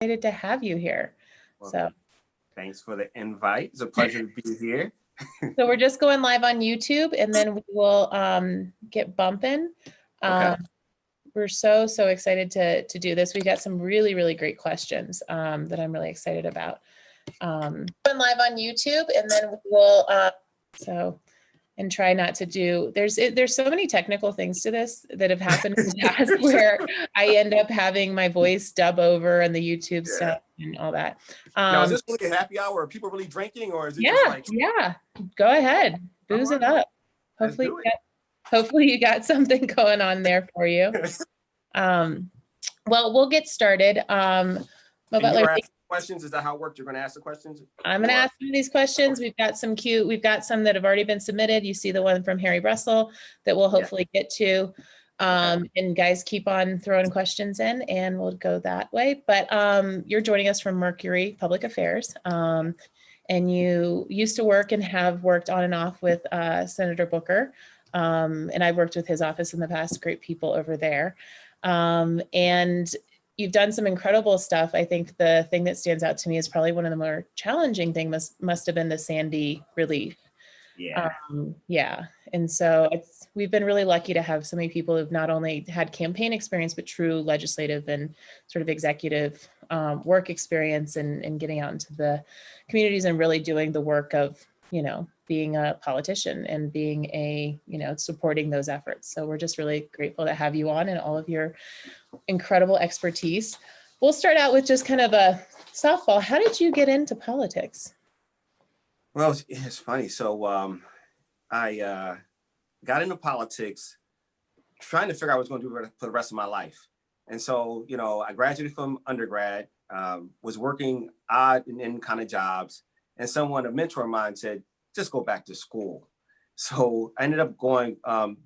excited to have you here. Well, thanks for the invite. It's a pleasure to be here. So we're just going live on YouTube, and then we will get bumping. Okay. We're so excited to do this. We've got some really great questions that I'm really excited about. Going live on YouTube, and then we will and try not to do, there's so many technical things to this that have happened in the past where I end up having my voice dub over and the YouTube stuff and all that. Now, is this really a happy hour? Are people really drinking, or is it just like... Yeah, go ahead, booze it up. Hopefully you got something going on there for you. Well, we'll get started. Butler, questions, is that how it worked? You're going to ask the questions? I'm going to ask some of these questions. We've got some that have already been submitted. You see the one from Harry Russell that we'll hopefully get to. And guys, keep on throwing questions in and we'll go that way. But you're joining us from Mercury Public Affairs. And you used to work and have worked on and off with Senator Booker. And I've worked with his office in the past, great people over there. And you've done some incredible stuff. I think the thing that stands out to me is probably one of the more challenging things must have been the Sandy relief. Yeah. And so we've been really lucky to have so many people who've not only had campaign experience, but true legislative and sort of executive work experience and getting out into the communities and really doing the work of, being a politician and being supporting those efforts. So we're just really grateful to have you on and all of your incredible expertise. We'll start out with just kind of a softball. How did you get into politics? Well, it's funny. So I got into politics trying to figure out what I was going to do for the rest of my life. And so, I graduated from undergrad, was working odd and end kind of jobs. And a mentor of mine said, just go back to school. So I ended up going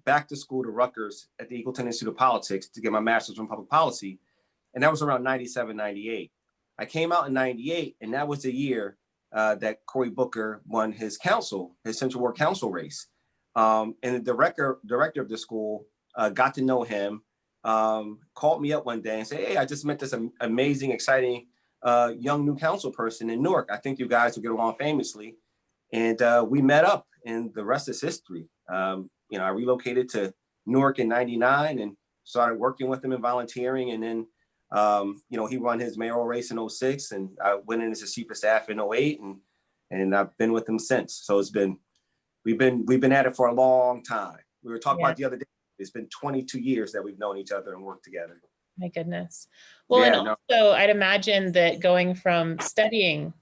back to school to Rutgers at the Eagleton Institute of Politics to get my master's in public policy. And that was around 97, 98. I came out in 98, and that was the year that Cory Booker won his Central Ward Council race. And the director of the school got to know him, called me up one day and said, hey, I just met this amazing, exciting young new council person in Newark. I think you guys will get along famously. And we met up, and the rest is history. I relocated to Newark in 99 and started working with him and volunteering. And then, he won his mayoral race in 06, and I went in as his chief of staff in 08, and I've been with him since. So we've been at it for a long time. We were talking about the other day. It's been 22 years that we've known each other and worked together. My goodness. Well, also I'd imagine that going from studying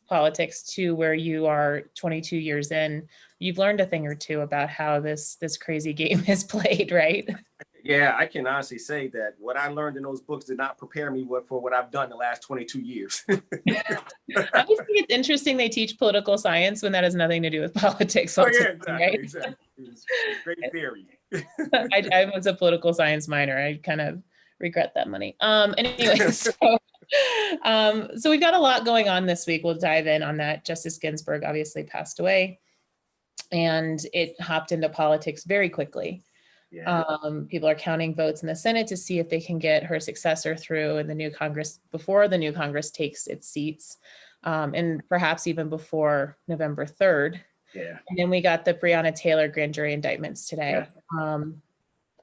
politics to where you are 22 years in, you've learned a thing or two about how this crazy game is played, right? Yeah, I can honestly say that what I learned in those books did not prepare me for what I've done the last 22 years. I always think it's interesting they teach political science when that has nothing to do with politics. Exactly. It's great theory. I was a political science minor. I kind of regret that money. Anyway, so we've got a lot going on this week. We'll dive in on that. Justice Ginsburg obviously passed away, and it hopped into politics very quickly. Yeah. People are counting votes in the Senate to see if they can get her successor through in the new Congress before the new Congress takes its seats, and perhaps even before November 3rd. Yeah. And then we got the Breonna Taylor grand jury indictments today. Yeah.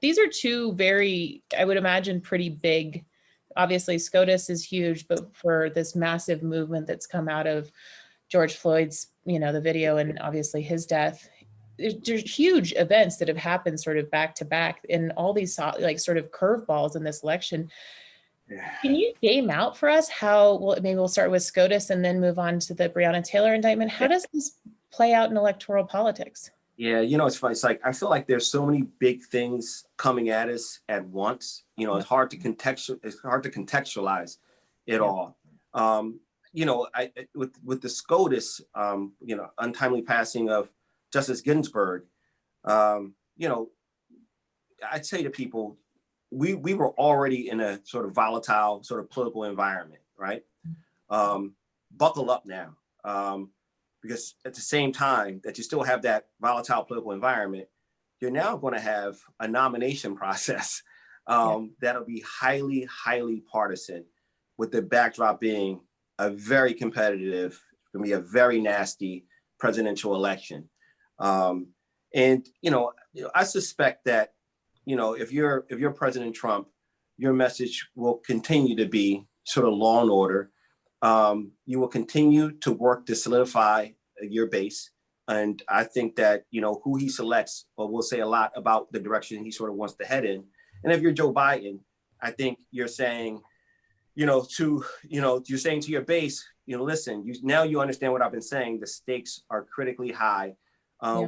These are two very, I would imagine, pretty big. Obviously, SCOTUS is huge, but for this massive movement that's come out of George Floyd's, the video and obviously his death, there's huge events that have happened sort of back to back, and all these sort of curveballs in this election. Yeah. Can you game out for us maybe we'll start with SCOTUS and then move on to the Breonna Taylor indictment. How does this play out in electoral politics? Yeah, it's funny. It's like, I feel like there's so many big things coming at us at once. It's hard to contextualize it all. With the SCOTUS, untimely passing of Justice Ginsburg, I'd say to people, we were already in a sort of volatile sort of political environment, right? Buckle up now. Because at the same time that you still have that volatile political environment, you're now going to have a nomination process that'll be highly, highly partisan. with the backdrop being a very competitive, going to be a very nasty presidential election. And, I suspect that, if you're President Trump, your message will continue to be sort of law and order. You will continue to work to solidify your base. And I think that, who he selects will say a lot about the direction he sort of wants to head in. And if you're Joe Biden, I think you're saying, you're saying to your base, listen, now you understand what I've been saying. The stakes are critically high.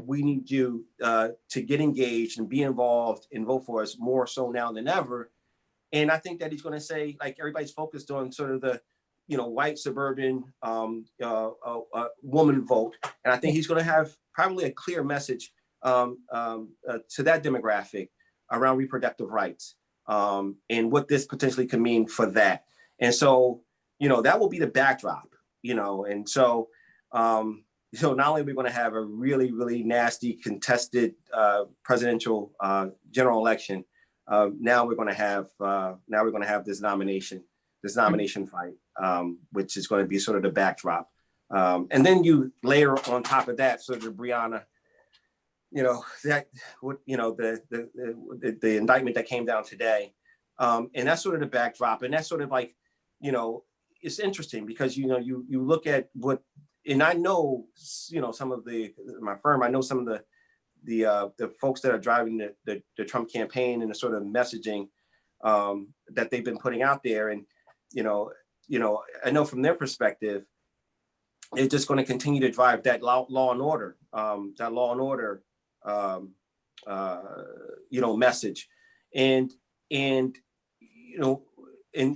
We need you to get engaged and be involved and vote for us more so now than ever. And I think that he's going to say, like, everybody's focused on sort of the, white suburban woman vote. And I think he's going to have probably a clear message to that demographic around reproductive rights and what this potentially could mean for that. And so, that will be the backdrop, and so, not only are we going to have a really, really nasty contested presidential general election, now we're going to have this nomination fight, which is going to be sort of the backdrop. And then you layer on top of that sort of the Breonna, the indictment that came down today. And that's sort of the backdrop. And that's sort of like, it's interesting because, you look at what, and I know, some of my firm, I know some of the folks that are driving the Trump campaign and the sort of messaging that they've been putting out there. And, I know from their perspective, they're just going to continue to drive that law and order, message, and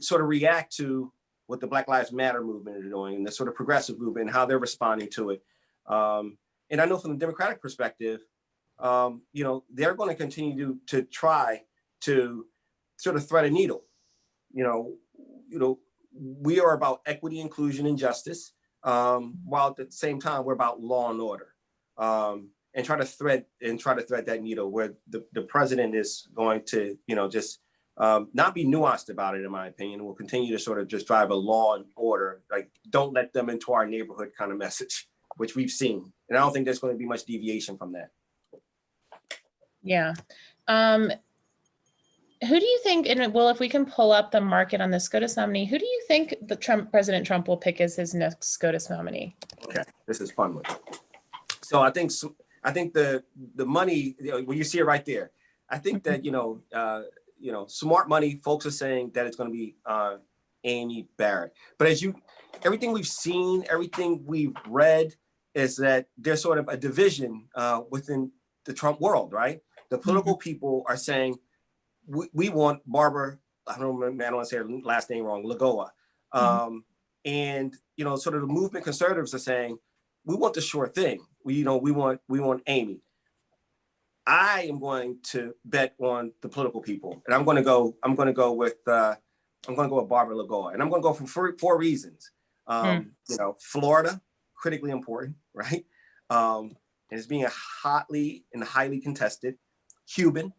sort of react to what the Black Lives Matter movement is doing and the sort of progressive movement and how they're responding to it. And I know from the Democratic perspective, they're going to continue to try to sort of thread a needle. We are about equity, inclusion, and justice, while at the same time we're about law and order, and try to thread that needle where the president is going to, just not be nuanced about it, in my opinion. We'll continue to sort of just drive a law and order, like, don't let them into our neighborhood kind of message, which we've seen. And I don't think there's going to be much deviation from that. Yeah. Who do you think, and well, if we can pull up the market on the SCOTUS nominee, who do you think President Trump will pick as his next SCOTUS nominee? Okay, this is fun one. So I think the money, when you see it right there, I think that, smart money, folks are saying that it's going to be Amy Barrett. But everything we've seen, everything we've read is that there's sort of a division within the Trump world, right? The political people are saying, we want Barbara, I don't want to say her last name wrong, Lagoa. And, sort of the movement conservatives are saying, we want the sure thing. We want Amy. I am going to bet on the political people, and I'm going to go with Barbara Lagoa, and I'm going to go for four reasons. Florida, critically important, right? And it's being a hotly and highly contested. Cuban,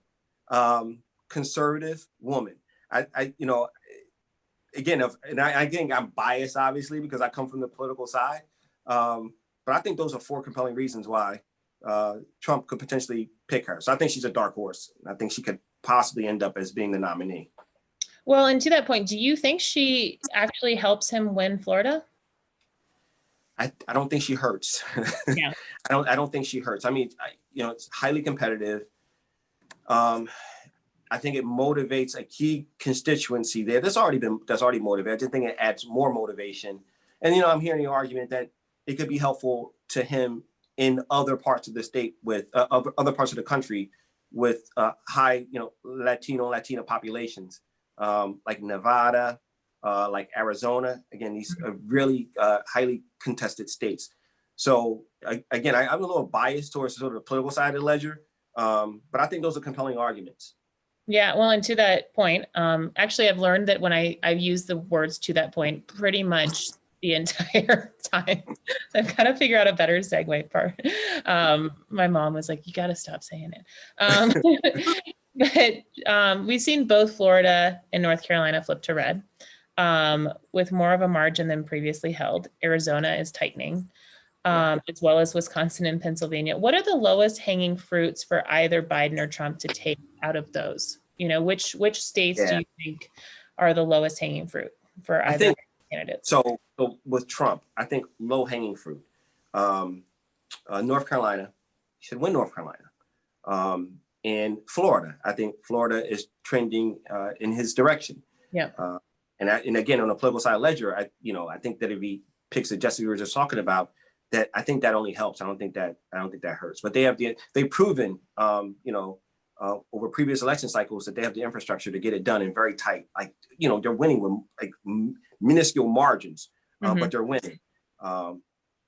conservative woman. I think I'm biased, obviously, because I come from the political side. But I think those are four compelling reasons why Trump could potentially pick her. So I think she's a dark horse. I think she could possibly end up as being the nominee. Well, and to that point, do you think she actually helps him win Florida? I don't think she hurts. Yeah. I don't think she hurts. I mean, it's highly competitive. I think it motivates a key constituency there. That's already motivated. I just think it adds more motivation. And, I'm hearing the argument that it could be helpful to him in other parts of the state with other parts of the country with high, Latina populations, like Nevada, like Arizona. Again, these are really highly contested states. So again, I'm a little biased towards sort of the political side of the ledger, but I think those are compelling arguments. Yeah, well, and to that point, actually, I've learned that when I've used the words "to that point" pretty much the entire time. So I've got to figure out a better segue part. My mom was like, "You got to stop saying it." But we've seen both Florida and North Carolina flip to red. with more of a margin than previously held. Arizona is tightening, as well as Wisconsin and Pennsylvania. What are the lowest hanging fruits for either Biden or Trump to take out of those? You know, which states do you think are the lowest hanging fruit for either candidates? So with Trump, I think low hanging fruit. North Carolina, he should win North Carolina. And Florida, I think Florida is trending in his direction. Yeah. And again, on the political side of ledger, I think that if he picks the justice we were just talking about, that I think that only helps. I don't think that hurts. But they've proven, over previous election cycles that they have the infrastructure to get it done in very tight. Like, they're winning with like minuscule margins, but they're winning. And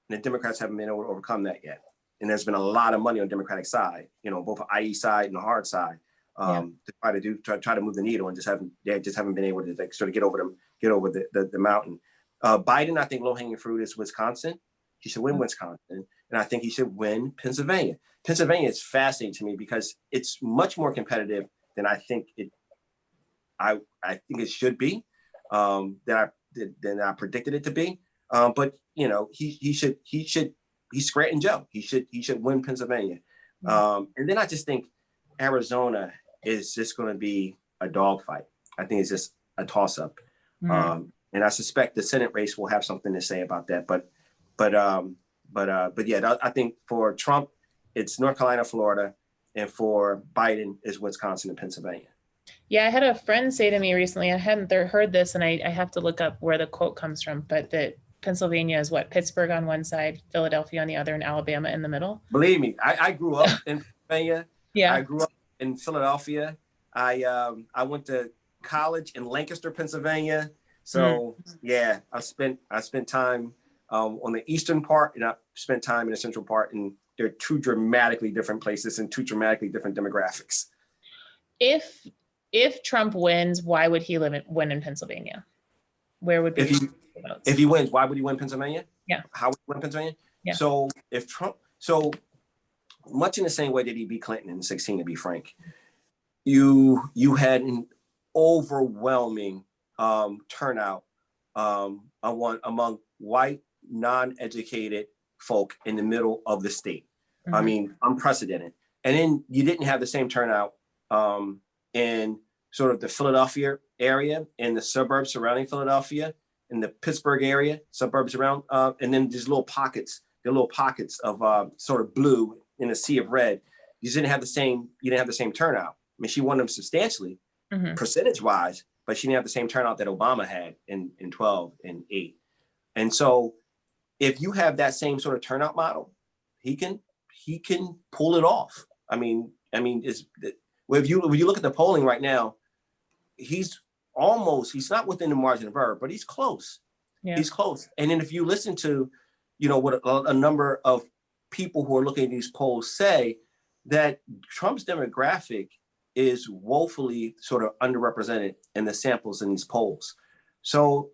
the Democrats haven't been able to overcome that yet. And there's been a lot of money on the Democratic side, both the IE side and the hard side, to try to move the needle, and they just haven't been able to sort of get over the mountain. Biden, I think low hanging fruit is Wisconsin. He should win Wisconsin, and I think he should win Pennsylvania. Pennsylvania is fascinating to me because it's much more competitive than I think it. I think it should be, than I predicted it to be. But he's Scranton Joe. He should win Pennsylvania. And then I just think Arizona is just going to be a dogfight. I think it's just a toss up. And I suspect the Senate race will have something to say about that. But yeah, I think for Trump, it's North Carolina, Florida, and for Biden is Wisconsin and Pennsylvania. Yeah, I had a friend say to me recently, I hadn't heard this, and I have to look up where the quote comes from, but that Pennsylvania is Pittsburgh on one side, Philadelphia on the other, and Alabama in the middle. Believe me, I grew up in Pennsylvania. Yeah. I grew up in Philadelphia. I went to college in Lancaster, Pennsylvania. So yeah, I spent time on the eastern part, and I spent time in the central part, and they're two dramatically different places and two dramatically different demographics. If Trump wins, why would he win in Pennsylvania? Where would be if he wins, why would he win Pennsylvania? Yeah. How would he win Pennsylvania? Yeah. So if Trump, so much in the same way that he beat Clinton in 2016, to be frank, you had an overwhelming turnout among white, non-educated folk in the middle of the state. I mean, unprecedented. And then you didn't have the same turnout in sort of the Philadelphia area, in the suburbs surrounding Philadelphia, in the Pittsburgh area, suburbs around, and then these little pockets of sort of blue in a sea of red. You didn't have the same turnout. I mean, she won them substantially, percentage-wise, but she didn't have the same turnout that Obama had in 12 and 8. And so if you have that same sort of turnout model, he can pull it off. I mean, if you look at the polling right now, he's not within the margin of error, but he's close. Yeah. He's close. And then if you listen to, what a number of people who are looking at these polls say, that Trump's demographic is woefully sort of underrepresented in the samples in these polls. So,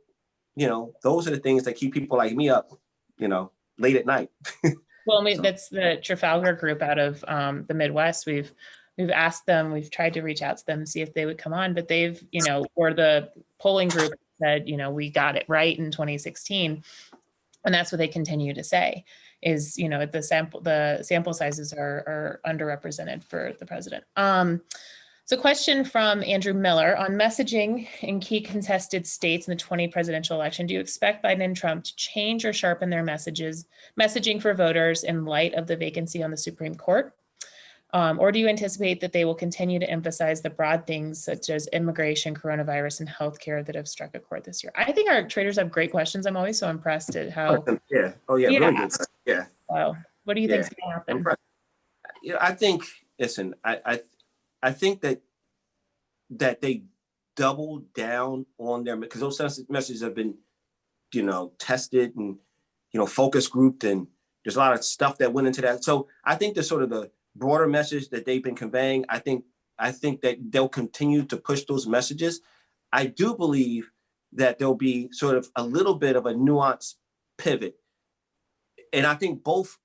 those are the things that keep people like me up, late at night. Well, that's the Trafalgar group out of the Midwest. We've asked them, we've tried to reach out to them, see if they would come on, but they've, or the polling group said, we got it right in 2016. And that's what they continue to say is, the sample sizes are underrepresented for the president. So question from Andrew Miller on messaging in key contested states in the 2020 presidential election. Do you expect Biden and Trump to change or sharpen their messaging for voters in light of the vacancy on the Supreme Court? Or do you anticipate that they will continue to emphasize the broad things such as immigration, coronavirus, and healthcare that have struck a chord this year? I think our traders have great questions. I'm always so impressed at how. Yeah. Oh yeah. Really good. Yeah. Wow. What do you think is going to happen? I think. Listen, I think that they double down on their, because those messages have been, tested and focus grouped, and there's a lot of stuff that went into that. So I think the sort of the broader message that they've been conveying, I think that they'll continue to push those messages. I do believe that there'll be sort of a little bit of a nuanced pivot. And I think both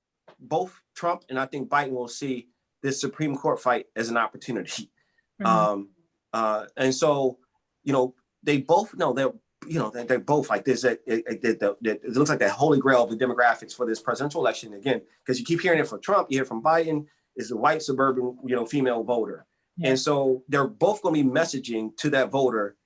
Trump and I think Biden will see this Supreme Court fight as an opportunity. And so, they both know that they're both like this. It looks like the holy grail of the demographics for this presidential election again, because you keep hearing it from Trump, you hear from Biden, is the white suburban, female voter. Yeah. And so they're both going to be messaging to that voter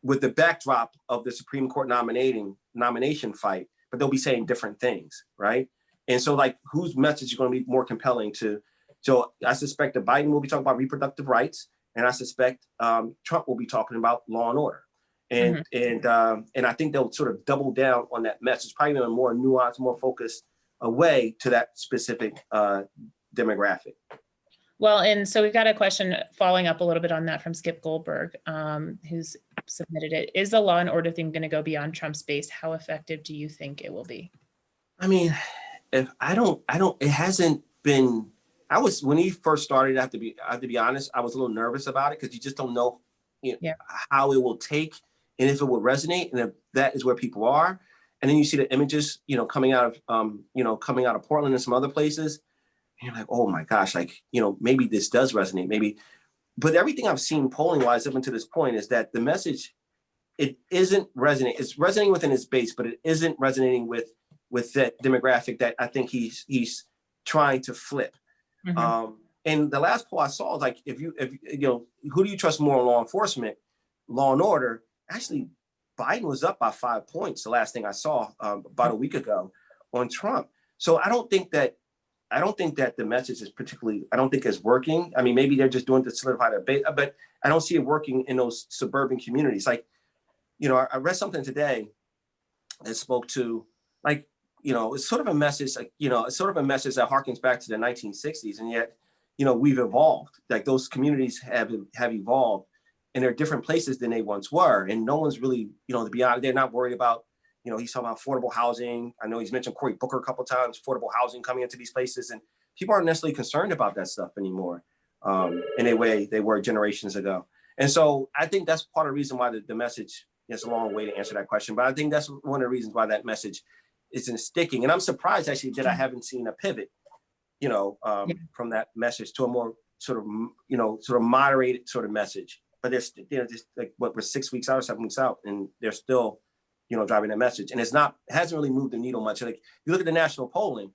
with the backdrop of the Supreme Court nomination fight, but they'll be saying different things, right? And so like whose message is going to be more compelling to, so I suspect that Biden will be talking about reproductive rights, and I suspect Trump will be talking about law and order. And and I think they'll sort of double down on that message, probably in a more nuanced, more focused way to that specific demographic. Well, and so we've got a question following up a little bit on that from Skip Goldberg, who's submitted it. Is the law and order thing going to go beyond Trump's base? How effective do you think it will be? I mean, it hasn't been, when he first started, I have to be honest, I was a little nervous about it because you just don't know how it will take and if it will resonate and if that is where people are. And then you see the images, coming out of Portland and some other places. And you're like, oh my gosh, maybe this does resonate, maybe. But everything I've seen polling wise up until this point is that the message, it isn't resonating. It's resonating within its base, but it isn't resonating with that demographic that I think he's trying to flip. Mm-hmm. And the last poll I saw is like, if who do you trust more in law enforcement, law and order? Actually, Biden was up by 5 points. The last thing I saw about a week ago on Trump. So I don't think that the message is particularly, I don't think it's working. I mean, maybe they're just doing it to solidify their base, but I don't see it working in those suburban communities. Like, I read something today that spoke to it's sort of a message, it's sort of a message that harkens back to the 1960s. And yet, we've evolved, like those communities have evolved and they're different places than they once were. And no one's really, to be honest, they're not worried about, he's talking about affordable housing. I know he's mentioned Cory Booker a couple of times, affordable housing coming into these places. And people aren't necessarily concerned about that stuff anymore in a way they were generations ago. And so I think that's part of the reason why the message, it's a long way to answer that question, but I think that's one of the reasons why that message isn't sticking. And I'm surprised actually that I haven't seen a pivot, from that message to a more sort of moderated sort of message. But they're just like we're 6 weeks out or 7 weeks out, and they're still, driving that message. And it hasn't really moved the needle much. Like you look at the national polling,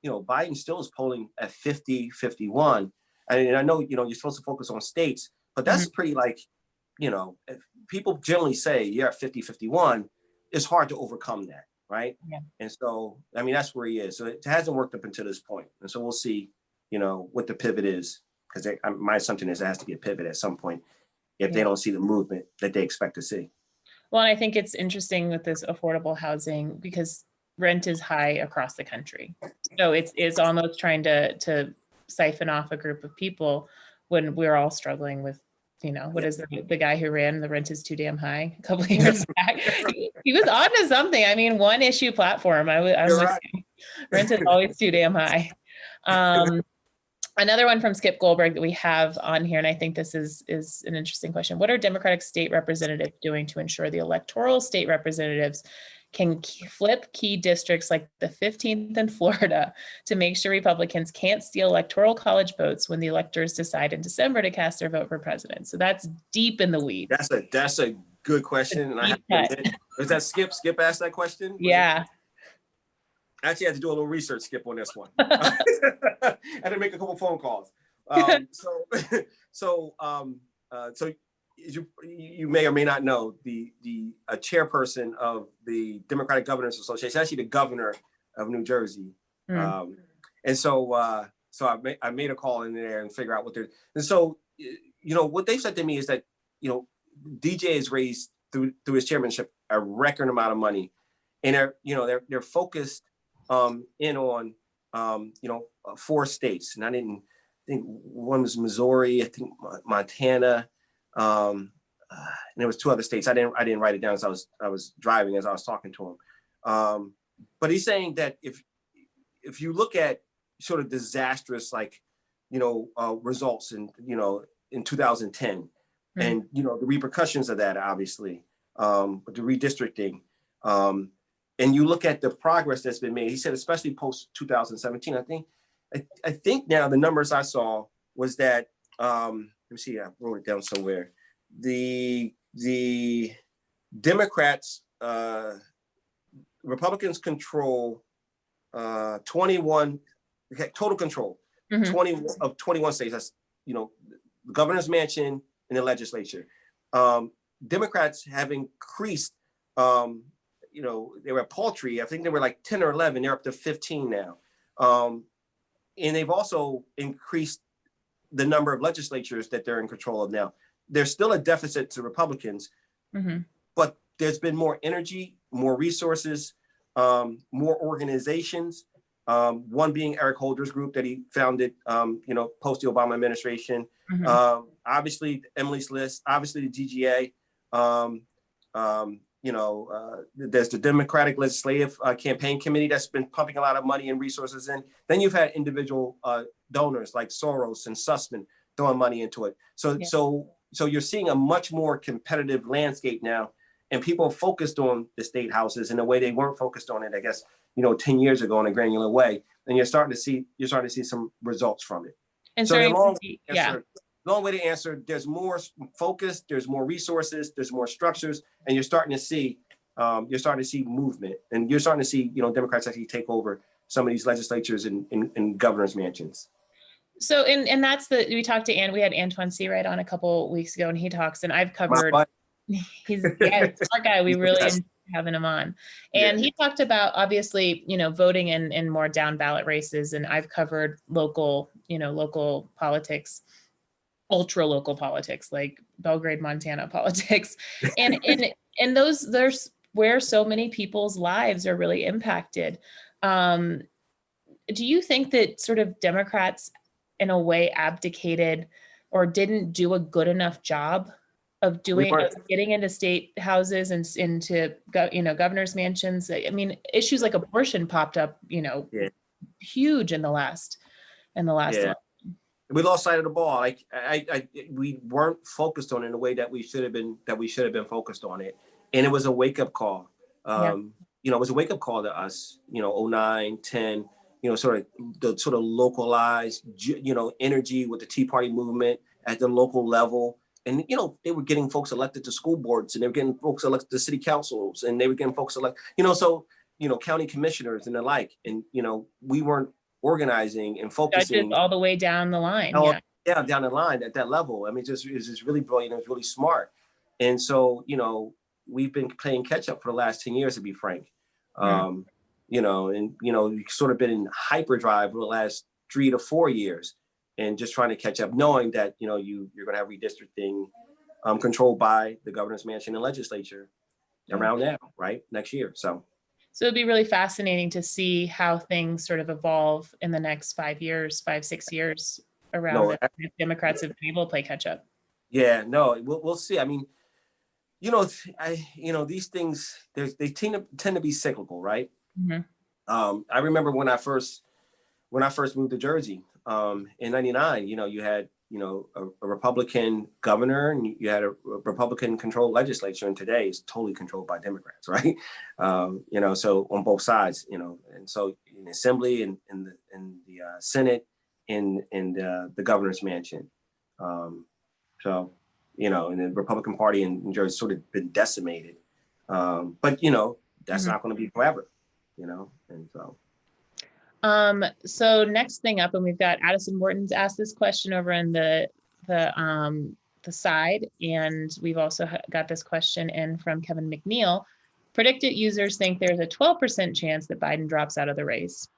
Biden still is polling at 50, 51. And I know, you're supposed to focus on states, but that's pretty if people generally say you're at 50, 51, it's hard to overcome that. Right. Yeah. And so, I mean, that's where he is. So it hasn't worked up until this point. And so we'll see, what the pivot is, because my assumption is there has to be a pivot at some point if they don't see the movement that they expect to see. Well, and I think it's interesting with this affordable housing because rent is high across the country. So it's almost trying to siphon off a group of people when we're all struggling with, what is the guy who ran the rent is too damn high a couple of years back. He was onto something. I mean, one issue platform. I'm with you. Rent is always too damn high. Another one from Skip Goldberg that we have on here, and I think this is an interesting question. What are Democratic state representatives doing to ensure the electoral state representatives can flip key districts like the 15th in Florida to make sure Republicans can't steal electoral college votes when the electors decide in December to cast their vote for president? So that's deep in the weeds. That's a good question. And I have to admit, was that Skip? Skip asked that question? Yeah. I actually had to do a little research, Skip, on this one. I had to make a couple phone calls. So you may or may not know the chairperson of the Democratic Governors Association, actually the governor of New Jersey. And so I made a call in there and figure out what they're, and so, what they said to me is that, DJ has raised through his chairmanship a record amount of money, and they're focused in on 4 states, and I didn't think one was Missouri, I think Montana, and there was 2 other states. I didn't write it down as I was driving as I was talking to him. But he's saying that if you look at sort of disastrous results in 2010, and the repercussions of that, obviously, the redistricting. And you look at the progress that's been made. He said, especially post 2017. I think now the numbers I saw was that let me see. I wrote it down somewhere. The Democrats, Republicans control 21, total control, 21 states. That's, the governor's mansion and the legislature. Democrats have increased, they were paltry. I think they were like 10 or 11. They're up to 15 now. And they've also increased the number of legislatures that they're in control of now. There's still a deficit to Republicans, but there's been more energy, more resources, more organizations. One being Eric Holder's group that he founded, post the Obama administration. Obviously, Emily's List, obviously the GGA. There's the Democratic Legislative Campaign Committee that's been pumping a lot of money and resources in. Then you've had individual donors like Soros and Sussman throwing money into it. So you're seeing a much more competitive landscape now, and people are focused on the state houses in a way they weren't focused on it, I guess, 10 years ago in a granular way. And you're starting to see some results from it. And so long way to answer, there's more focus, there's more resources, there's more structures, and you're starting to see movement, and you're starting to see, Democrats actually take over some of these legislatures and governor's mansions. So, and that's we talked to we had Antoine Seawright on a couple weeks ago, and he talks, and I've covered, he's a smart guy. We really enjoy having him on. And he talked about, obviously, voting in more down ballot races, and I've covered local politics, ultra local politics, like Belgrade, Montana politics. And there's where so many people's lives are really impacted. Do you think that sort of Democrats in a way abdicated or didn't do a good enough job of getting into state houses and into governor's mansions? I mean, issues like abortion popped up, huge in the last election. We lost sight of the ball. Like we weren't focused on it in the way that we should have been focused on it. And it was a wake-up call. It was a wake-up call to us, 09, 10, sort of localized, energy with the Tea Party movement at the local level. And, they were getting folks elected to school boards, and they were getting folks elected to city councils, and they were getting folks elected, county commissioners and the like. And, we weren't organizing and focusing all the way down the line. Down the line at that level. I mean, it's just really brilliant. It was really smart. And so, we've been playing catch up for the last 10 years, to be frank. You've sort of been in hyperdrive for the last 3 to 4 years, and just trying to catch up, knowing that, you're going to have redistricting controlled by the governor's mansion and legislature around now, right? Next year. So it'd be really fascinating to see how things sort of evolve in the next 5 years, 5-6 years around if Democrats have been able to play catch up. Yeah, no, we'll see. I mean, these things, they tend to be cyclical, right? I remember when I first moved to Jersey in '99. You had a Republican governor, and you had a Republican controlled legislature, and today it's totally controlled by Democrats, right? So on both sides, and so in the Assembly and in the Senate and the governor's mansion. And the Republican Party in Jersey sort of been decimated. But that's not going to be forever, and so. So next thing up, and we've got Addison Morton's asked this question over in the side, and we've also got this question in from Kevin McNeil. PredictIt users think there's a 12% chance that Biden drops out of the race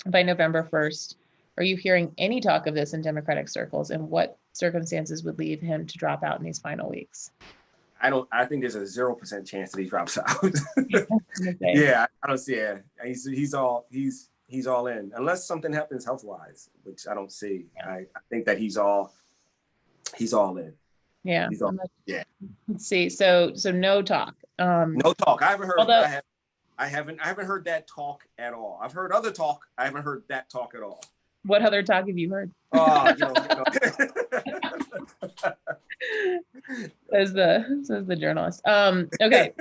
by November 1st. Are you hearing any talk of this in Democratic circles, and what circumstances would lead him to drop out in these final weeks? I think there's a 0% chance that he drops out. Yeah, I don't see it. He's all in, unless something happens health-wise, which I don't see. Yeah. I think that he's all in. Yeah. Yeah. Let's see. So no talk. No talk. I haven't heard. I haven't heard that talk at all. I've heard other talk. I haven't heard that talk at all. What other talk have you heard? Says the journalist. Okay.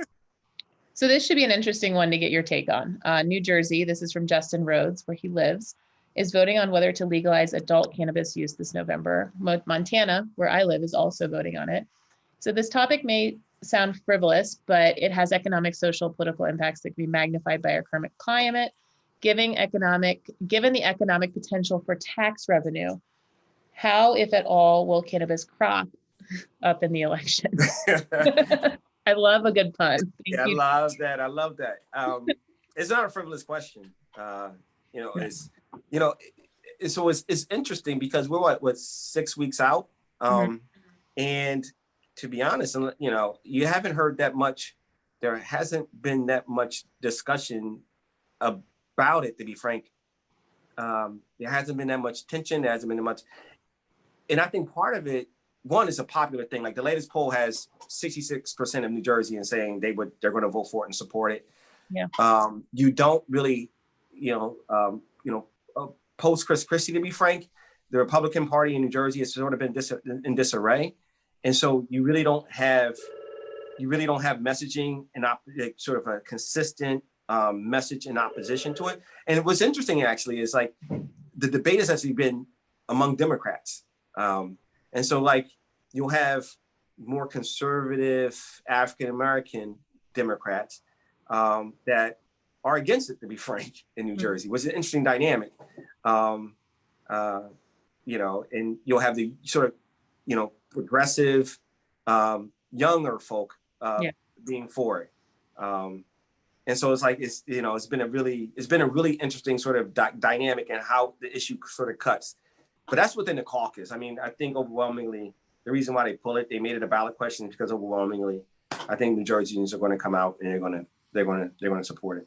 So this should be an interesting one to get your take on. New Jersey, this is from Justin Rhodes, where he lives, is voting on whether to legalize adult cannabis use this November. Montana, where I live, is also voting on it. So this topic may sound frivolous, but it has economic, social, political impacts that can be magnified by our current climate. Given the economic potential for tax revenue, how, if at all, will cannabis crop up in the elections? I love a good pun. Yeah, I love that. I love that. It's not a frivolous question. It's interesting because we're what 6 weeks out, and to be honest, you haven't heard that much. There hasn't been that much discussion about it, to be frank. There hasn't been that much tension. There hasn't been that much, and I think part of it, one, is a popular thing. Like the latest poll has 66% of New Jerseyans saying they're going to vote for it and support it. Yeah. You don't really, post Chris Christie, to be frank, the Republican Party in New Jersey has sort of been in disarray, and so you really don't have messaging and sort of a consistent message in opposition to it. And what's interesting actually is like the debate has actually been among Democrats. And so like you'll have more conservative African-American Democrats that are against it, to be frank, in New Jersey, which is an interesting dynamic. And you'll have the sort of, progressive younger folk being for it. And so it's like, it's been a really interesting sort of dynamic and how the issue sort of cuts. But that's within the caucus. I mean, I think overwhelmingly, the reason why they made it a ballot question is because overwhelmingly, I think New Jerseyans are going to come out and they're going to support it.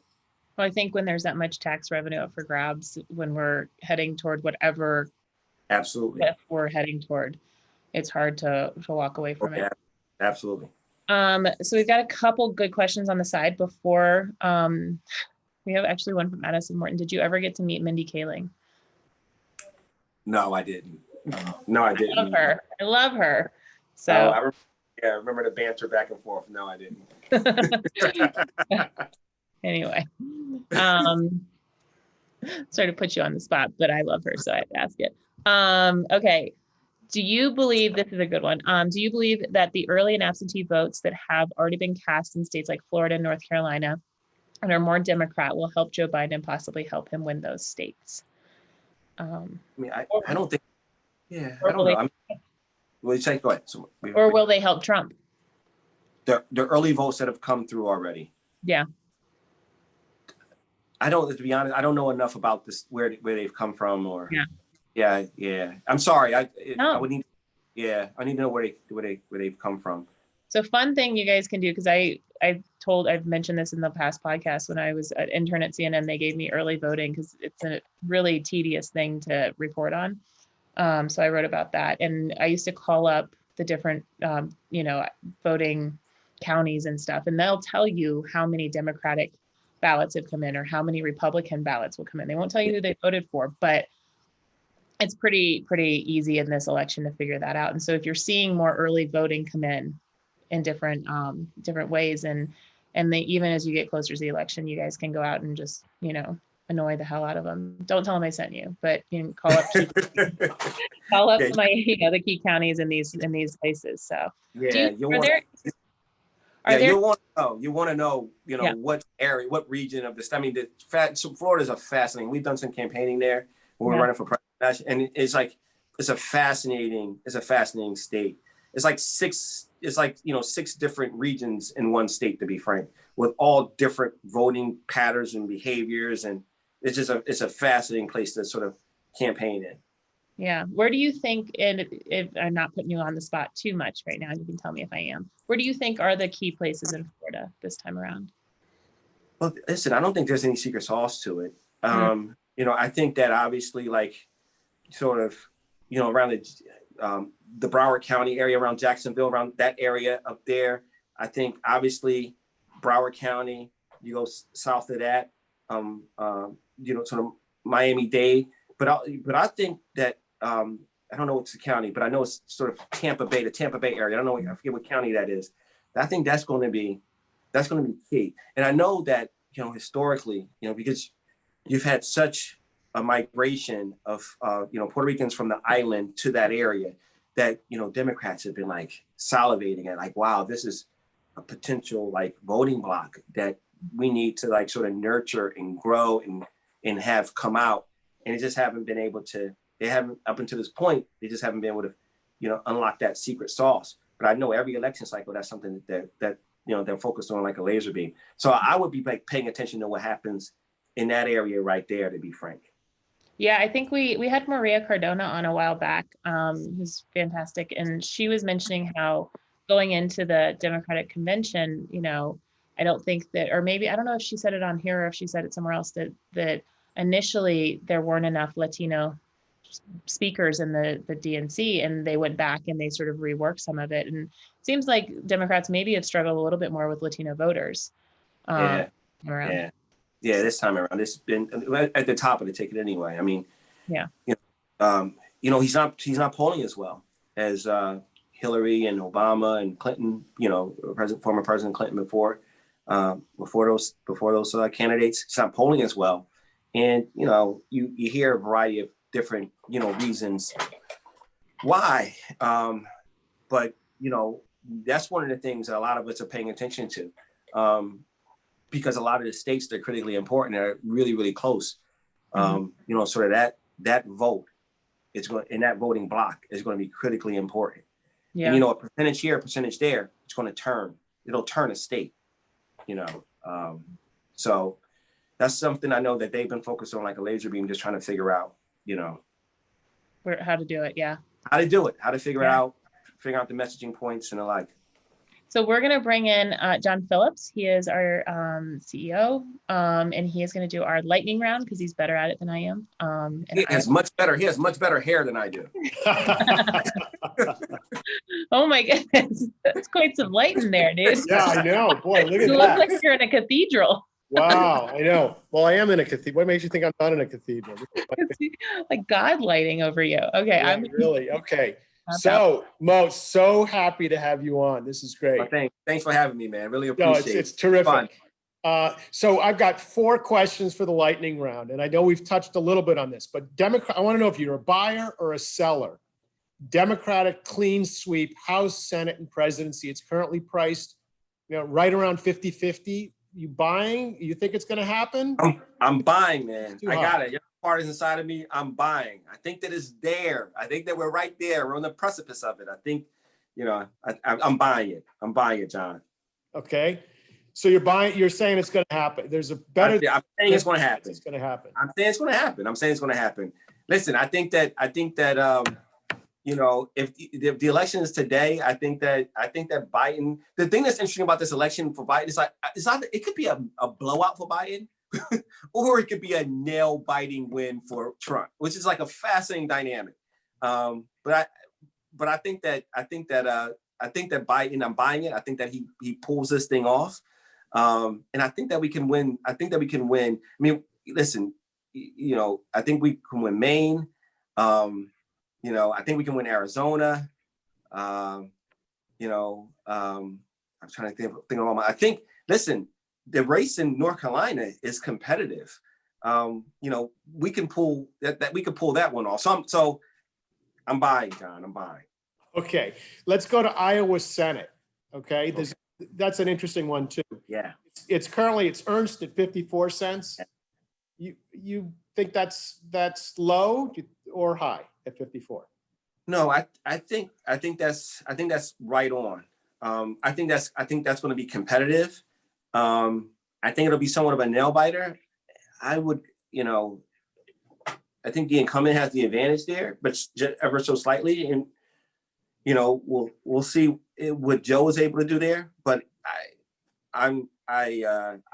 Well, I think when there's that much tax revenue up for grabs, when we're heading toward whatever we're heading toward, it's hard to walk away from it. Absolutely. So we've got a couple good questions on the side before we have actually one from Madison Morton. Did you ever get to meet Mindy Kaling? No, I didn't. No, I didn't. I love her. So I remember the banter back and forth. No, I didn't. Anyway, sorry to put you on the spot, but I love her, so I had to ask it. Okay. Do you believe, this is a good one, do you believe that the early and absentee votes that have already been cast in states like Florida and North Carolina and are more Democrat will help Joe Biden and possibly help him win those states? I don't think, I don't know. Go ahead. Or will they help Trump? The early votes that have come through already. Yeah. To be honest, I don't know enough about this, where they've come from, or yeah. I'm sorry. I would need. Yeah, I need to know where they've come from. So fun thing you guys can do, because I've mentioned this in the past podcast when I was an intern at CNN, they gave me early voting because it's a really tedious thing to report on. So I wrote about that, and I used to call up the different voting counties and stuff, and they'll tell you how many Democratic ballots have come in or how many Republican ballots will come in. They won't tell you who they voted for, but it's pretty easy in this election to figure that out. And so if you're seeing more early voting come in different ways, and even as you get closer to the election, you guys can go out and just annoy the hell out of them. Don't tell them I sent you, but you can call up the key counties in these places. So you want to know what area, what region of this. I mean, so Florida's a fascinating. We've done some campaigning there when we're running for president, and it's a fascinating state. It's like six different regions in one state, to be frank, with all different voting patterns and behaviors, and it's a fascinating place to sort of campaign in. Yeah. Where do you think, and if I'm not putting you on the spot too much right now, you can tell me if I am, where do you think are the key places in Florida this time around? Well, listen, I don't think there's any secret sauce to it. I think that obviously, like, sort of, around the Broward County area, around Jacksonville, around that area up there, I think obviously Broward County, you go south of that, sort of Miami-Dade, but I think that I don't know what's the county, but I know it's sort of the Tampa Bay area. I don't know, I forget what county that is. I think that's going to be key. And I know that, historically, because you've had such a migration of, Puerto Ricans from the island to that area that, Democrats have been like salivating at, like, wow, this is a potential like voting block that we need to like sort of nurture and grow and have come out. And it just haven't been able to, they haven't, up until this point, they just haven't been able to, you know, unlock that secret sauce. But I know every election cycle, that's something that you know, they're focused on like a laser beam. So I would be like paying attention to what happens in that area right there, to be frank. Yeah, I think we had Maria Cardona on a while back, who's fantastic. And she was mentioning how going into the Democratic convention, you know, I don't think that, or maybe, I don't know if she said it on here or if she said it somewhere else, that initially there weren't enough Latino speakers in the DNC, and they went back and they sort of reworked some of it. And it seems like Democrats maybe have struggled a little bit more with Latino voters. Yeah, around. yeah, this time around, it's been at the top of the ticket anyway. I mean, yeah, you know, he's not polling as well as Hillary and Obama and Clinton. You know, former President Clinton before those candidates. He's not polling as well, and you know, you hear a variety of different, you know, reasons why, but you know, that's one of the things that a lot of us are paying attention to. Because a lot of the states that are critically important are really, really close. You know, sort of that vote is going, in that voting block is going to be critically important. yeah. And you know, a percentage here, a percentage there, it's going to turn. It'll turn a state. You know, so that's something I know that they've been focused on like a laser beam, just trying to figure out. You know, How to do it. Yeah. How to do it. How to figure out the messaging points and the like. So we're going to bring in John Phillips. He is our CEO, and he is going to do our lightning round because he's better at it than I am. He has much better hair than I do. Oh my goodness, that's quite some light in there, dude. Yeah, I know. Boy, look at You that. look like you're in a cathedral. Wow, I know. Well, I am in a cathedral. What makes you think I'm not in a cathedral? Like God lighting over you. Okay, Yeah, really okay. So, Mo, so happy to have you on. This is great. Well, thanks for having me, man. Really appreciate it. It's terrific. So I've got 4 questions for the lightning round, and I know we've touched a little bit on this, but I want to know if you're a buyer or a seller. Democratic clean sweep, House, Senate, and presidency. It's currently priced, you know, right around 50-50. You buying? You think it's going to happen? I'm buying, man. I got it. Part is inside of me. I'm buying. I think that it's there. I think that we're right there. We're on the precipice of it. I think, you know, I'm buying it. I'm buying it, John. Okay. So you're buying. You're saying it's going to happen. There's a better. I'm saying it's going to happen. It's going to happen. I'm saying it's going to happen. I'm saying it's going to happen. Listen, I think that you know, if the election is today, I think that Biden. The thing that's interesting about this election for Biden is like it could be a blowout for Biden. Or it could be a nail-biting win for Trump, which is like a fascinating dynamic. But I think that Biden, I'm buying it. I think that he pulls this thing off, and I think that we can win. I mean, listen, you know, I think we can win Maine. You know, I think we can win Arizona. You know, I'm trying to think of all my. I think. Listen. The race in North Carolina is competitive. You know, we can pull that. We could pull that one off. So I'm buying, John. I'm buying. Okay, let's go to Iowa Senate. Okay, that's an interesting one too. Yeah, it's Ernst at 54 cents. You think that's low or high at 54? No, I think that's right on. I think that's going to be competitive. I think it'll be somewhat of a nail biter. I would, you know, I think the incumbent has the advantage there, but just ever so slightly. And, you know, we'll see what Joe is able to do there. But I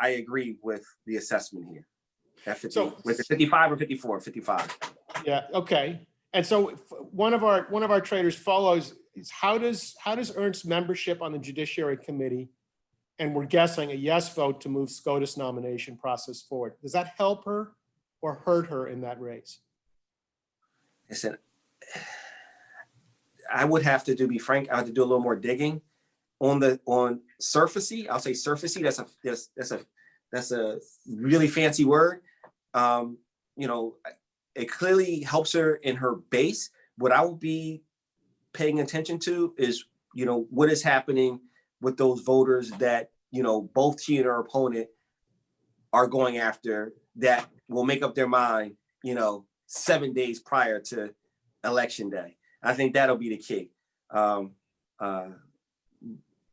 agree with the assessment here. With the 55 or 54, 55. Yeah. Okay. And so one of our traders follows is how does Ernst's membership on the Judiciary Committee, and we're guessing a yes vote to move SCOTUS nomination process forward, does that help her or hurt her in that race? Listen, I would have to be frank. I have to do a little more digging on surfacey. I'll say surfacey. That's a really fancy word. You know, it clearly helps her in her base. What I would be paying attention to is, you know, what is happening with those voters that, you know, both she and her opponent are going after, that will make up their mind, you know, 7 days prior to election day. I think that'll be the key.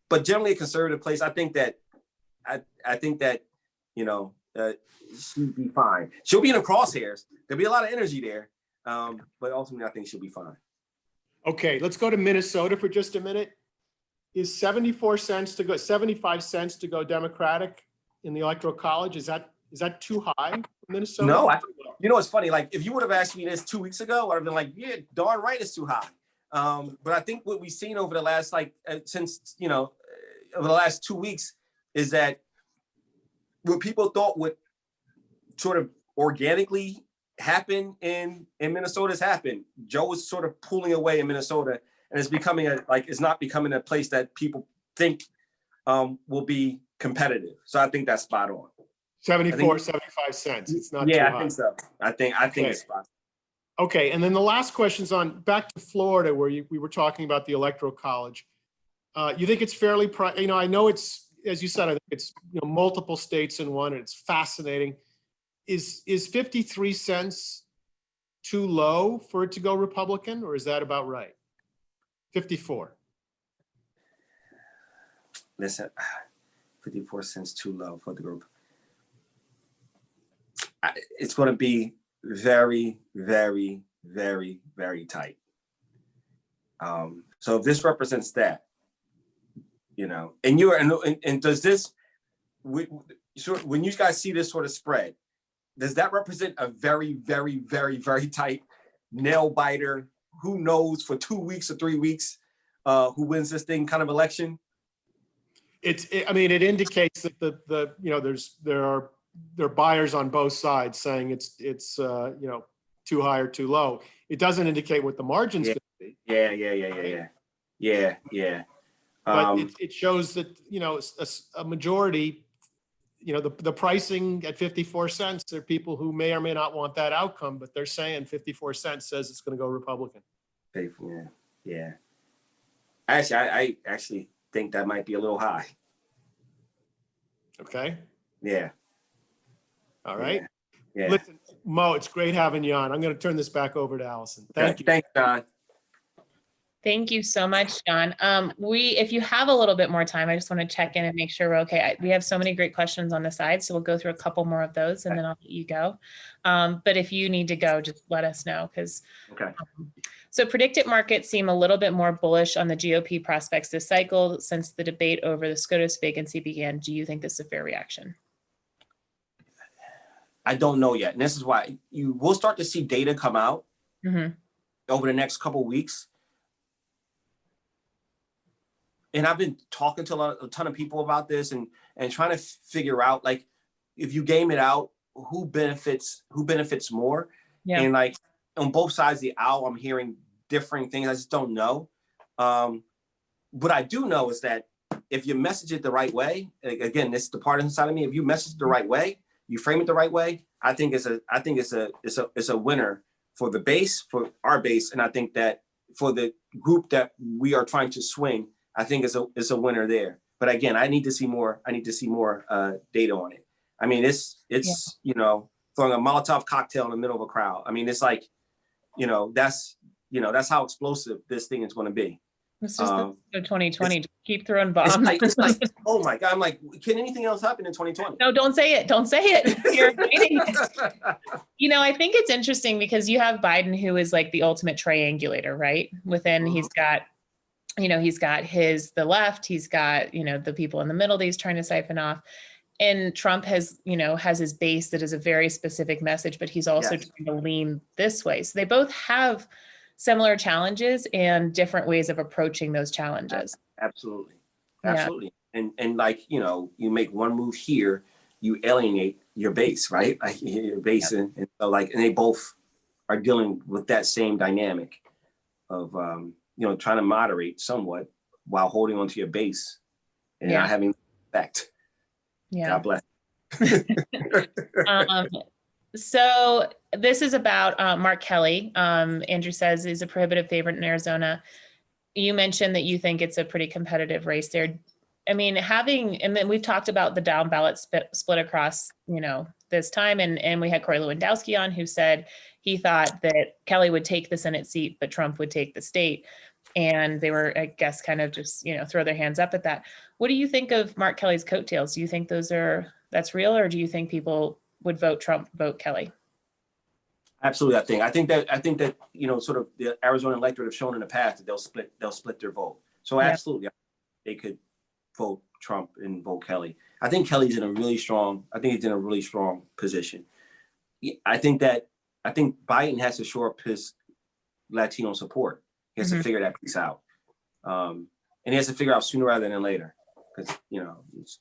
But generally a conservative place, I think that, you know, she'll be fine. She'll be in the crosshairs. There'll be a lot of energy there. But ultimately, I think she'll be fine. Okay, let's go to Minnesota for just a minute. Is 75 cents to go Democratic in the Electoral College? Is that too high for Minnesota? No, you know, it's funny. Like, if you would have asked me this 2 weeks ago, I'd have been like, yeah, darn right, it's too high. But I think what we've seen over the last, since, you know, over the last 2 weeks is that what people thought would sort of organically happen in Minnesota has happened. Joe is sort of pulling away in Minnesota, and it's becoming it's not becoming a place that people think will be competitive. So I think that's spot on. 75 cents. It's not too high. I think so. I think it's spot on. Okay, and then the last question's on back to Florida, where we were talking about the Electoral College. You think it's fairly, you know, I know it's, as you said, I think it's, you know, multiple states in one, and it's fascinating. Is 53 cents too low for it to go Republican, or is that about right? 54. Listen, 54 cents too low for the group. It's going to be very, very, very, very tight. So if this represents that, you know, and does this, when you guys see this sort of spread, does that represent a very, very, very, very tight nail biter? Who knows for 2 weeks or 3 weeks who wins this thing kind of election? I mean, it indicates that the you know, there are buyers on both sides saying it's you know, too high or too low. It doesn't indicate what the margin's going to be. Yeah. But it shows that, you know, a majority, you know, the pricing at 54 cents, there are people who may or may not want that outcome, but they're saying 54 cents says it's going to go Republican. Yeah. I actually think that might be a little high. Okay. Yeah. All right. Yeah. Listen, Mo, it's great having you on. I'm going to turn this back over to Allison. Thank you. Thanks, John. Thank you so much, John. If you have a little bit more time, I just want to check in and make sure we're okay. We have so many great questions on the side, so we'll go through a couple more of those and then I'll let you go. But if you need to go, just let us know. Okay. So PredictIt markets seem a little bit more bullish on the GOP prospects this cycle since the debate over the SCOTUS vacancy began. Do you think this is a fair reaction? I don't know yet. And this is why you will start to see data come out over the next couple of weeks. And I've been talking to a ton of people about this and trying to figure out, like, if you game it out, who benefits more. Yeah. And like on both sides of the aisle, I'm hearing differing things. I just don't know. What I do know is that if you message it the right way, again, this is the partisan side of me. If you message it the right way, you frame it the right way, I think it's a winner for the base, for our base, and I think that for the group that we are trying to swing, I think it's a winner there. But again, I need to see more data on it. I mean, it's you know, throwing a Molotov cocktail in the middle of a crowd. I mean, it's like, that's how explosive this thing is going to be. It's just 2020. Just keep throwing bombs. It's like, oh my God. I'm like, can anything else happen in 2020? No, don't say it. Don't say it. You're waiting. I think it's interesting because you have Biden, who is like the ultimate triangulator, right? Within, he's got the left, he's got, the people in the middle that he's trying to siphon off. And Trump has his base that is a very specific message, but he's also trying to lean this way. So they both have similar challenges and different ways of approaching those challenges. Absolutely. Yeah. And like, you make one move here, you alienate your base, right? Like your base. And so like, and they both are dealing with that same dynamic of, trying to moderate somewhat while holding onto your base and not having effect. Yeah. God bless. So this is about Mark Kelly. Andrew says is a prohibitive favorite in Arizona. You mentioned that you think it's a pretty competitive race there. I mean, and then we've talked about the down ballot split across, this time. And we had Corey Lewandowski on, who said he thought that Kelly would take the Senate seat, but Trump would take the state. And they were, I guess, kind of just, throw their hands up at that. What do you think of Mark Kelly's coattails? Do you think that's real, or do you think people would vote Trump, vote Kelly? Absolutely. I think that, sort of the Arizona electorate have shown in the past that they'll split their vote. So absolutely, they could vote Trump and vote Kelly. I think he's in a really strong position. I think Biden has to shore up his Latino support. He has to figure that piece out. And he has to figure out sooner rather than later, because, he's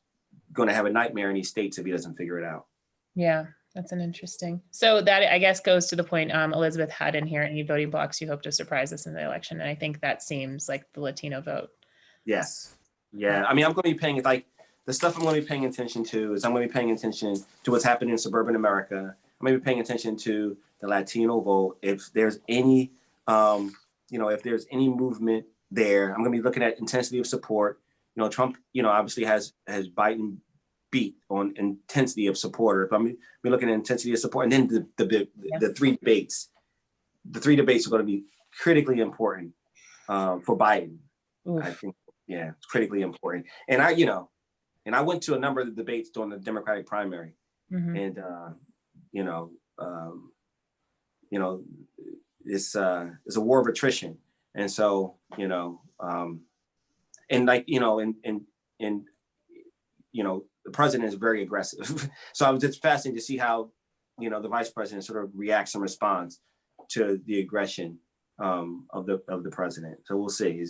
going to have a nightmare in these states if he doesn't figure it out. Yeah. That's an interesting. So that, I guess, goes to the point Elizabeth had in here, any voting blocks you hope to surprise us in the election. And I think that seems like the Latino vote. Yes. Yeah. I mean, I'm going to be paying, the stuff I'm going to be paying attention to is I'm going to be paying attention to what's happening in suburban America. I'm going to be paying attention to the Latino vote. If there's any, if there's any movement there, I'm going to be looking at intensity of support. Trump, obviously has Biden beat on intensity of supporters. But I'm looking at intensity of support, and then the three debates. The three debates are going to be critically important for Biden. Oof. I think, it's critically important. And I went to a number of the debates during the Democratic primary, and it's a war of attrition, and so the president is very aggressive. So it's fascinating to see how, the vice president sort of reacts and responds to the aggression of the president. So we'll see.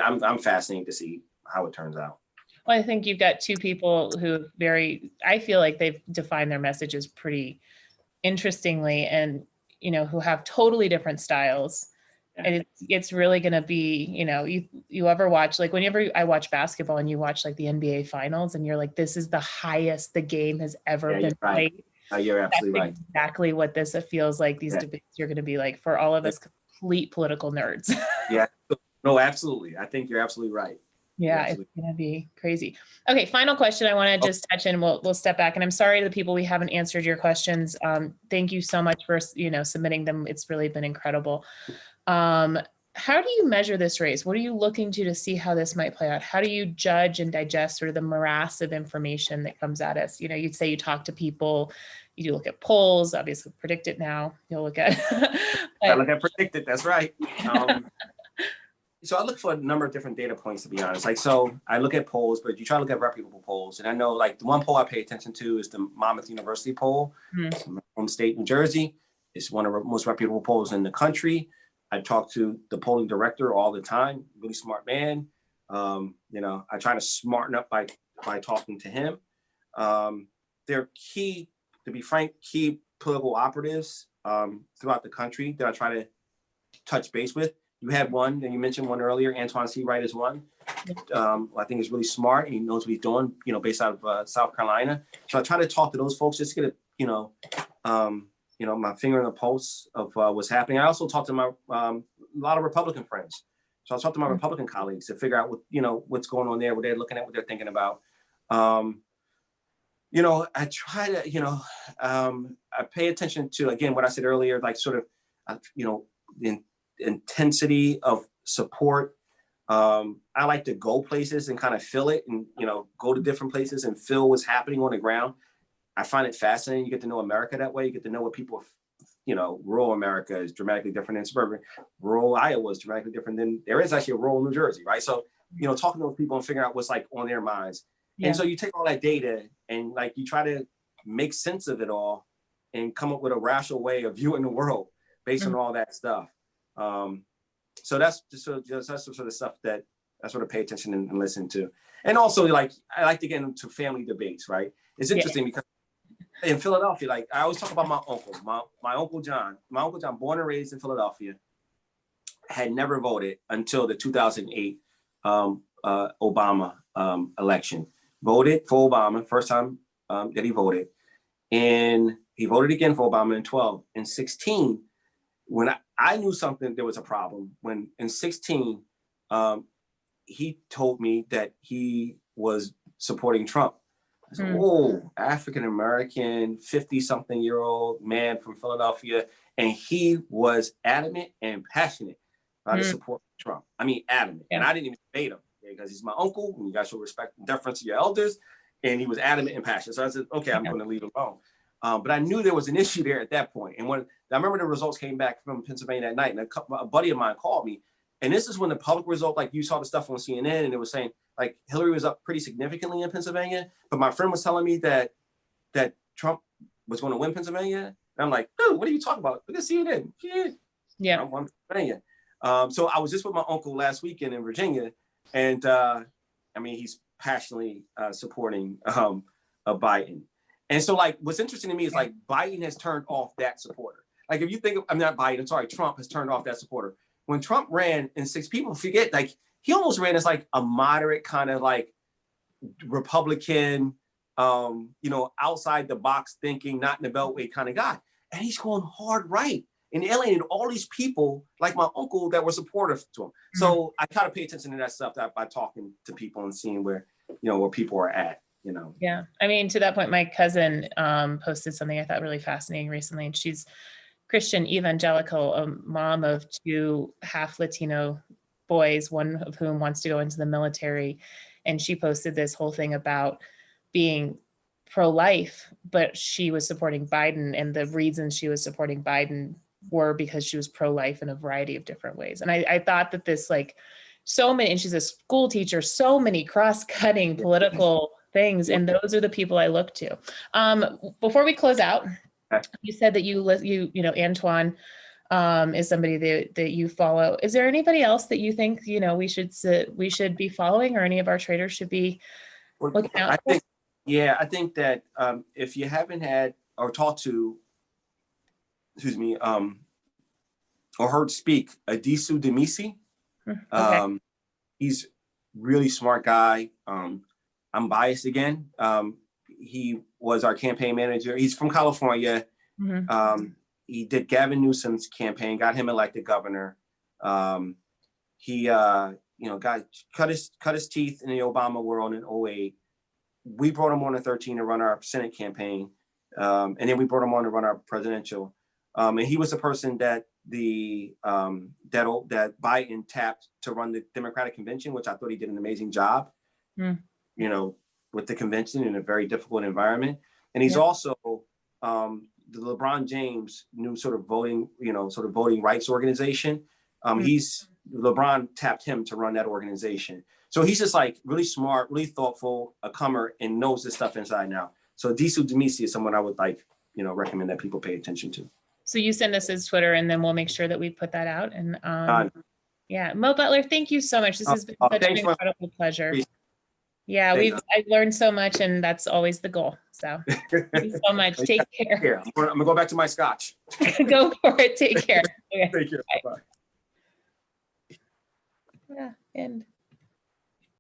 I'm fascinated to see how it turns out. Well, I think you've got two people who I feel like they've defined their messages pretty interestingly, and, who have totally different styles. And it's really going to be, you ever watch, like whenever I watch basketball and you watch like the NBA finals and you're like, this is the highest the game has ever been played. You're absolutely right. Exactly what this feels like. These debates are going to be like for all of us complete political nerds. Yeah, no, absolutely. I think you're absolutely right. Yeah, it's going to be crazy. Okay, final question I want to just touch in. We'll step back. And I'm sorry to the people we haven't answered your questions. Thank you so much for, submitting them. It's really been incredible. How do you measure this race? What are you looking to see how this might play out? How do you judge and digest sort of the morass of information that comes at us? You'd say you talk to people, you do look at polls, obviously PredictIt now, you'll look at. I look at PredictIt, that's right. So I look for a number of different data points, to be honest. So I look at polls, but you try to look at reputable polls. And I know the one poll I pay attention to is the Monmouth University poll from my home state, New Jersey. It's one of the most reputable polls in the country. I talk to the polling director all the time, really smart man. I try to smarten up by talking to him. They're key political operatives throughout the country that I try to touch base with. You had one, and you mentioned one earlier, Antoine Seawright is one. I think he's really smart, and he knows what he's doing, based out of South Carolina. So I try to talk to those folks just to get my finger on the pulse of what's happening. I also talk to my a lot of Republican friends. So I talk to my Republican colleagues to figure out what's going on there, what they're looking at, what they're thinking about. I try to, I pay attention to, again, what I said earlier, the intensity of support. I like to go places and kind of feel it and, go to different places and feel what's happening on the ground. I find it fascinating. You get to know America that way. You get to know what people, rural America is dramatically different than suburban. Rural Iowa is dramatically different than there is actually a rural New Jersey, right? So, talking to those people and figuring out what's on their minds. Yeah. And so you take all that data and you try to make sense of it all and come up with a rational way of viewing the world based on all that stuff. So that's the sort of stuff that I sort of pay attention and listen to. And also I like to get into family debates, right? It's interesting because in Philadelphia, I always talk about my uncle, my Uncle John, born and raised in Philadelphia, had never voted until the 2008 Obama election. Voted for Obama, first time that he voted. And he voted again for Obama in 12. In 16, when I knew something, there was a problem. When in 16, he told me that he was supporting Trump. I said, Mm. oh, African-American, 50-something-year-old man from Philadelphia. And he was adamant and passionate about his support for Trump. I mean, adamant. Yeah. And I didn't even debate him because he's my uncle and you guys should respect and deference to your elders. And he was adamant and passionate. So I said, okay, I'm going to leave him alone. But I knew there was an issue there at that point. And when I remember the results came back from Pennsylvania that night, and a buddy of mine called me. And this is when the public result, like you saw the stuff on CNN, and it was saying like Hillary was up pretty significantly in Pennsylvania. But my friend was telling me that Trump was going to win Pennsylvania. And I'm like, dude, what are you talking about? Look at CNN. Yeah. I won Pennsylvania. So I was just with my uncle last weekend in Virginia. And I mean, he's passionately supporting Biden. And so like, what's interesting to me is like Biden has turned off that supporter. Like if you think, I'm not Biden, sorry, Trump has turned off that supporter. When Trump ran in 6, people forget, like he almost ran as like a moderate kind of like Republican, outside the box thinking, not in the beltway kind of guy. And he's going hard right and alienated all these people like my uncle that were supportive to him. So I kind of pay attention to that stuff by talking to people and seeing where people are at. Yeah. I mean, to that point, my cousin posted something I thought really fascinating recently, and she's Christian evangelical, a mom of 2 half Latino boys, one of whom wants to go into the military. And she posted this whole thing about being pro-life, but she was supporting Biden. And the reasons she was supporting Biden were because she was pro-life in a variety of different ways. And I thought that this, like, so many, and she's a school teacher, so many cross-cutting political things. And those are the people I look to. Before we close out, you said that you Antoine is somebody that you follow. Is there anybody else that you think, we should be following, or any of our traders should be looking out for? I think that if you haven't had or talked to, or heard speak, Adisu Demisi, Okay. he's really smart guy. I'm biased again. He was our campaign manager. He's from California. He did Gavin Newsom's campaign, got him elected governor. He cut his teeth in the Obama world in 2008. We brought him on in 2013 to run our Senate campaign. And then we brought him on to run our presidential. And he was the person that that Biden tapped to run the Democratic convention, which I thought he did an amazing job. With the convention in a very difficult environment. And he's also the LeBron James new sort of voting rights organization. LeBron tapped him to run that organization. So he's just like really smart, really thoughtful, a comer, and knows this stuff inside and out. So Adisu Demisi is someone I would recommend that people pay attention to. So you send us his Twitter, and then we'll make sure that we put that out. And Mo Butler, thank you so much. This has been such an incredible pleasure. Yeah, I've learned so much, and that's always the goal. So thank you so much. Take care. I'm gonna go back to my scotch. Go for it. Take care. Okay. Take care. Bye. Yeah, and